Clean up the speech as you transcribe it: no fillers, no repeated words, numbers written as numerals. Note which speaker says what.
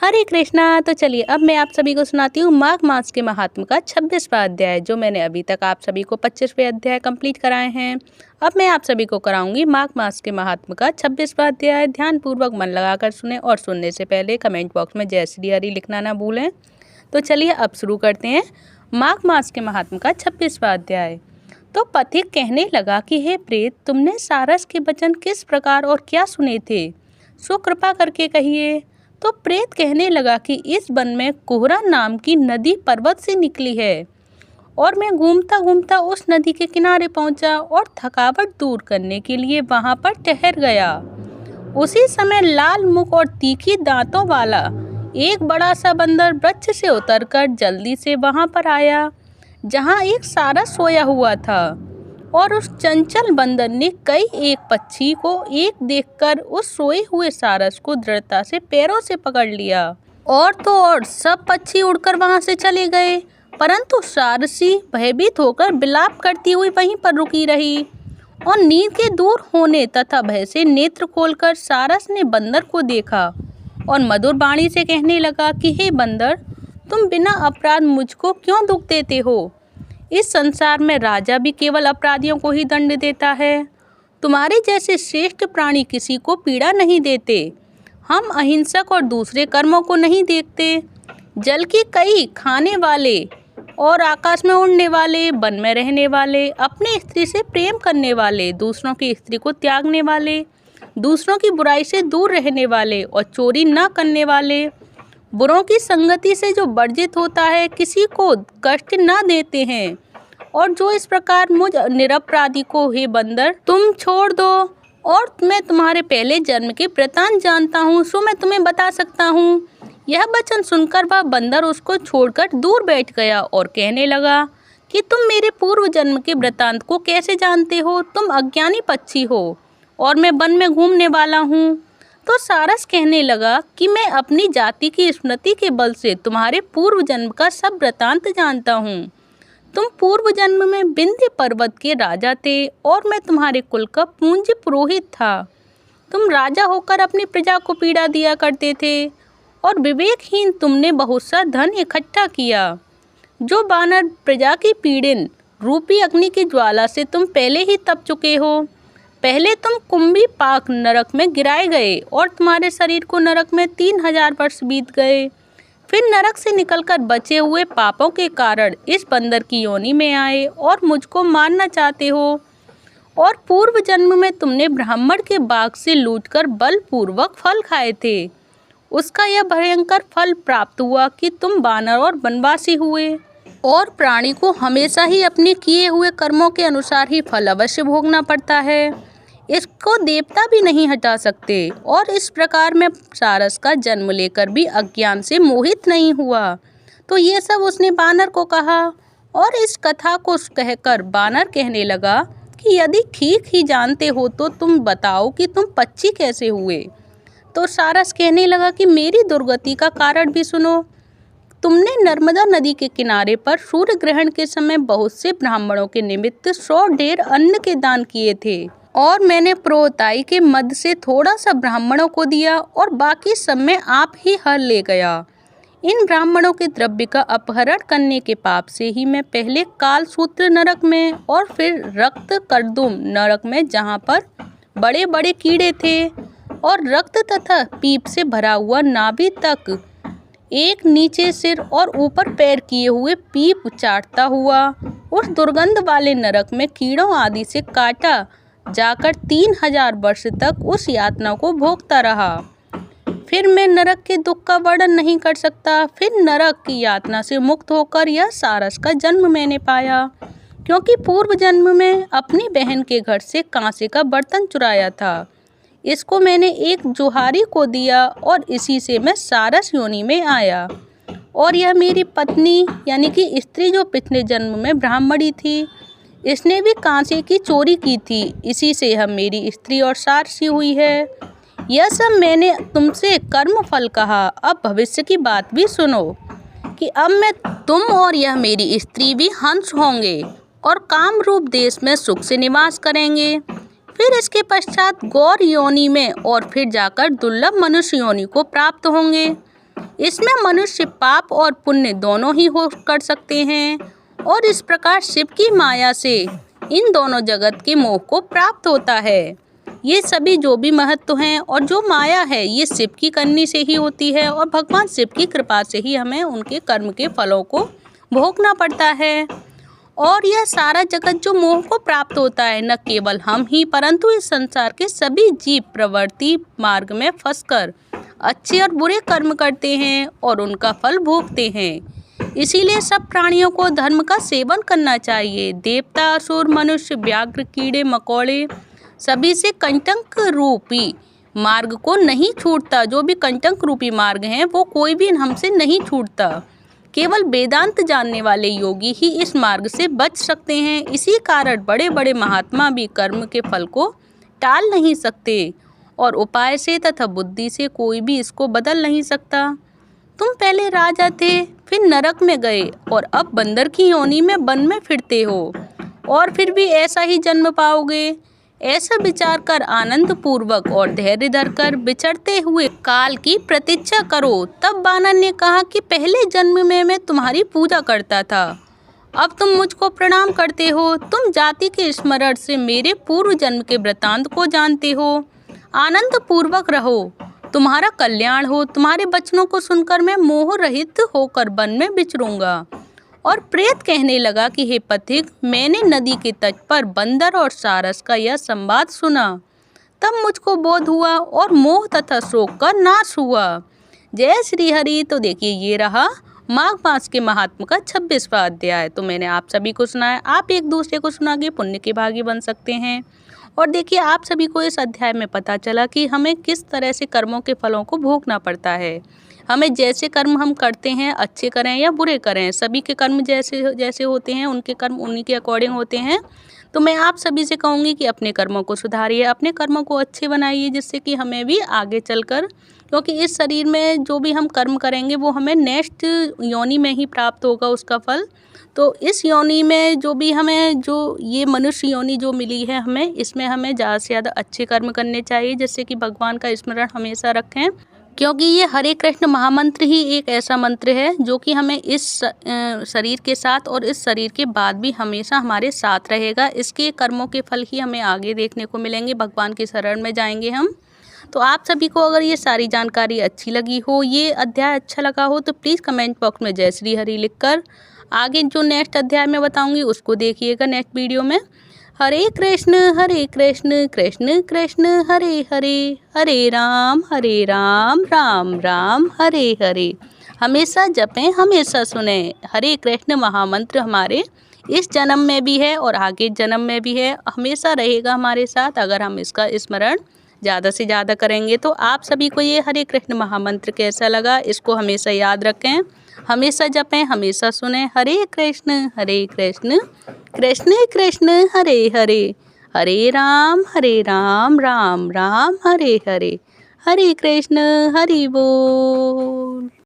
Speaker 1: हरे कृष्णा। तो चलिए अब मैं आप सभी को सुनाती हूँ माघ मास के महात्म का 26वां अध्याय, जो मैंने अभी तक आप सभी को 25वें अध्याय कंप्लीट कराए हैं। अब मैं आप सभी को कराऊंगी माघ मास के महात्म का 26वां अध्याय। ध्यानपूर्वक मन लगाकर सुने और सुनने से पहले कमेंट बॉक्स में जय श्री हरि लिखना ना भूलें। तो चलिए अब शुरू करते हैं माघ मास के महात्म का 26वां अध्याय। तो पथिक कहने लगा कि हे प्रेत, तुमने सारस के वचन किस प्रकार और क्या सुने थे, सो कृपा करके कहिए। तो प्रेत कहने लगा कि इस वन में कोहरा नाम की नदी पर्वत से निकली है और मैं घूमता घूमता उस नदी के किनारे पहुंचा और थकावट दूर करने के लिए वहां पर ठहर गया। उसी समय लाल मुख और तीखी दांतों वाला एक बड़ा सा बंदर वृक्ष से उतरकर जल्दी से वहां पर आया जहां एक सारस सोया हुआ था, और उस चंचल बंदर ने कई एक पक्षी को एक देखकर उस सोए हुए सारस को दृढ़ता से पैरों से पकड़ लिया। और तो और सब पक्षी उड़कर वहां से चले गए, परंतु सारसी भयभीत होकर विलाप करती हुई वहीं पर रुकी रही। और नींद के दूर होने तथा भय से नेत्र खोलकर सारस ने बंदर को देखा और मधुर वाणी से कहने लगा कि हे बंदर, तुम बिना अपराध मुझको क्यों दुख देते हो? इस संसार में राजा भी केवल अपराधियों को ही दंड देता है। तुम्हारे जैसे श्रेष्ठ प्राणी किसी को पीड़ा नहीं देते। हम अहिंसक और दूसरे कर्मों को नहीं देखते। जल की कई खाने वाले और आकाश में उड़ने वाले, वन में रहने वाले, अपनी स्त्री से प्रेम करने वाले, दूसरों की स्त्री को त्यागने वाले, दूसरों की बुराई से दूर रहने वाले और चोरी न करने वाले, बुरों की संगति से जो वर्जित होता है, किसी को कष्ट न देते हैं, और जो इस प्रकार मुझ निरपराधी को हे बंदर तुम छोड़ दो। और मैं तुम्हारे पहले जन्म के वृतांत जानता हूँ, सो मैं तुम्हें बता सकता हूँ। यह वचन सुनकर वह बंदर उसको छोड़कर दूर बैठ गया और कहने लगा कि तुम मेरे पूर्व जन्म के वृतांत को कैसे जानते हो? तुम अज्ञानी पक्षी हो और मैं वन में घूमने वाला हूँ। तो सारस कहने लगा कि मैं अपनी जाति की स्मृति के बल से तुम्हारे पूर्व जन्म का सब वृतांत जानता हूँ। तुम पूर्व जन्म में विंध्य पर्वत के राजा थे और मैं तुम्हारे कुल का पूज्य पुरोहित था। तुम राजा होकर अपनी प्रजा को पीड़ा दिया करते थे और विवेकहीन तुमने बहुत सा धन इकट्ठा किया। जो बानर प्रजा की पीड़न रूपी अग्नि की ज्वाला से तुम पहले ही तप चुके हो। पहले तुम कुंभी पाक नरक में गिराए गए और तुम्हारे शरीर को नरक में 3000 वर्ष बीत गए। फिर नरक से निकलकर बचे हुए पापों के कारण इस बंदर की योनि में आए और मुझको मारना चाहते हो। और पूर्व जन्म में तुमने ब्राह्मण के बाग से लूटकर बलपूर्वक फल खाए थे। उसका यह भयंकर फल प्राप्त हुआ कि तुम वानर और वनवासी हुए, और प्राणी को हमेशा ही अपने किए हुए कर्मों के अनुसार ही फल अवश्य भोगना पड़ता है। इसको देवता भी नहीं हटा सकते। और इस प्रकार मैं सारस का जन्म लेकर भी अज्ञान से मोहित नहीं हुआ। तो ये सब उसने बानर को कहा, और इस कथा को कहकर बानर कहने लगा कि यदि ठीक ही जानते हो तो तुम बताओ कि तुम पक्षी कैसे हुए। तो सारस कहने लगा कि मेरी दुर्गति का कारण भी सुनो। तुमने नर्मदा नदी के किनारे पर सूर्य ग्रहण के समय बहुत से ब्राह्मणों के निमित्त 100 ढेर अन्न के दान किए थे, और मैंने प्रोताई के मध्य से थोड़ा सा ब्राह्मणों को दिया और बाकी सब में आप ही हर ले गया। इन ब्राह्मणों के द्रव्य का अपहरण करने के पाप से ही मैं पहले कालसूत्र नरक में और फिर रक्त करदुम नरक में, जहाँ पर बड़े बड़े कीड़े थे और रक्त तथा पीप से भरा हुआ नाभि तक एक नीचे सिर और ऊपर पैर किए हुए पीप चाटता हुआ उस दुर्गंध वाले नरक में कीड़ों आदि से काटा जाकर 3000 वर्ष तक उस यातना को भोगता रहा। फिर मैं नरक के दुख का वर्णन नहीं कर सकता। फिर नरक की यातना से मुक्त होकर यह सारस का जन्म मैंने पाया, क्योंकि पूर्व जन्म में अपनी बहन के घर से कांसे का बर्तन चुराया था। इसको मैंने एक जोहारी को दिया और इसी से मैं सारस योनि में आया। और यह मेरी पत्नी यानी कि स्त्री जो पिछले जन्म में ब्राह्मणी थी, इसने भी कांसे की चोरी की थी। इसी से हम मेरी स्त्री और सारसी हुई है। यह सब मैंने तुमसे कर्म फल कहा। अब भविष्य की बात भी सुनो कि अब मैं तुम और यह मेरी स्त्री भी हंस होंगे और काम रूप देश में सुख से निवास करेंगे। फिर इसके पश्चात गौर योनि में और फिर जाकर दुर्लभ मनुष्य योनि को प्राप्त होंगे। इसमें मनुष्य पाप और पुण्य दोनों ही हो कर सकते हैं और इस प्रकार शिव की माया से इन दोनों जगत के मोह को प्राप्त होता है। ये सभी जो भी महत्व हैं और जो माया है ये शिव की करनी से ही होती है और भगवान शिव की कृपा से ही हमें उनके कर्म के फलों को भोगना पड़ता है। और यह सारा जगत जो मोह को प्राप्त होता है न केवल हम ही परंतु इस संसार के सभी जीव प्रवृत्ति मार्ग में फंसकर अच्छे और बुरे कर्म करते हैं और उनका फल भोगते हैं। इसीलिए सब प्राणियों को धर्म का सेवन करना चाहिए। देवता, असुर, मनुष्य, व्याघ्र, कीड़े मकोड़े सभी से कंटक रूपी मार्ग को नहीं छूटता। जो भी कंटक रूपी मार्ग हैं वो कोई भी हमसे नहीं छूटता। केवल वेदांत जानने वाले योगी ही इस मार्ग से बच सकते हैं। इसी कारण बड़े बड़े महात्मा भी कर्म के फल को टाल नहीं सकते और उपाय से तथा बुद्धि से कोई भी इसको बदल नहीं सकता। तुम पहले राजा थे, फिर नरक में गए और अब बंदर की योनि में वन में फिरते हो और फिर भी ऐसा ही जन्म पाओगे। ऐसा विचार कर आनंद पूर्वक और धैर्य धरकर विचरते हुए काल की प्रतीक्षा करो। तब वानर ने कहा कि पहले जन्म में मैं तुम्हारी पूजा करता था, अब तुम मुझको प्रणाम करते हो। तुम जाति के स्मरण से मेरे पूर्व जन्म के वृतांत को जानते हो। आनंद पूर्वक रहो, तुम्हारा कल्याण हो। तुम्हारे वचनों को सुनकर मैं मोह रहित होकर वन में विचरूंगा। और प्रेत कहने लगा कि हे पथिक, मैंने नदी के तट पर बंदर और सारस का यह संवाद सुना, तब मुझको बोध हुआ और मोह तथा शोक का नाश हुआ। जय श्री हरि। तो देखिए ये रहा माघ मास के महात्म का 26वां अध्याय। तो मैंने आप सभी को सुनाया, आप एक दूसरे को सुना के पुण्य के भागी बन सकते हैं। और देखिए आप सभी को इस अध्याय में पता चला कि हमें किस तरह से कर्मों के फलों को भोगना पड़ता है। हमें जैसे कर्म हम करते हैं, अच्छे करें या बुरे करें, सभी के कर्म जैसे जैसे होते हैं, उनके कर्म उन्हीं के अकॉर्डिंग होते हैं। तो मैं आप सभी से कहूँगी कि अपने कर्मों को सुधारिए, अपने कर्मों को अच्छे बनाइए, जिससे कि हमें भी आगे चलकर, क्योंकि इस शरीर में जो भी हम कर्म करेंगे वो हमें नेक्स्ट योनि में ही प्राप्त होगा उसका फल। तो इस योनि में जो भी हमें जो ये मनुष्य योनि जो मिली है हमें, इसमें हमें ज़्यादा से ज़्यादा अच्छे कर्म करने चाहिए, जिससे कि भगवान का स्मरण हमेशा रखें। क्योंकि ये हरे कृष्ण महामंत्र ही एक ऐसा मंत्र है जो कि हमें इस शरीर के साथ और इस शरीर के बाद भी हमेशा हमारे साथ रहेगा। इसके कर्मों के फल ही हमें आगे देखने को मिलेंगे, भगवान के शरण में जाएंगे हम। तो आप सभी को अगर ये सारी जानकारी अच्छी लगी हो, ये अध्याय अच्छा लगा हो, तो प्लीज़ कमेंट बॉक्स में जय श्री हरि लिखकर आगे जो नेक्स्ट अध्याय में बताऊंगी उसको देखिएगा नेक्स्ट वीडियो में। हरे कृष्ण कृष्ण कृष्ण हरे हरे, हरे राम राम राम हरे हरे। हमेशा जपें, हमेशा सुने। हरे कृष्ण महामंत्र हमारे इस जन्म में भी है और आगे जन्म में भी है, हमेशा रहेगा हमारे साथ अगर हम इसका स्मरण ज़्यादा से ज़्यादा करेंगे। तो आप सभी को ये हरे कृष्ण महामंत्र कैसा लगा, इसको हमेशा याद रखें, हमेशा जपें, हमेशा सुने। हरे कृष्ण कृष्ण कृष्ण हरे हरे, हरे राम राम राम हरे हरे। हरे कृष्ण, हरि बोल।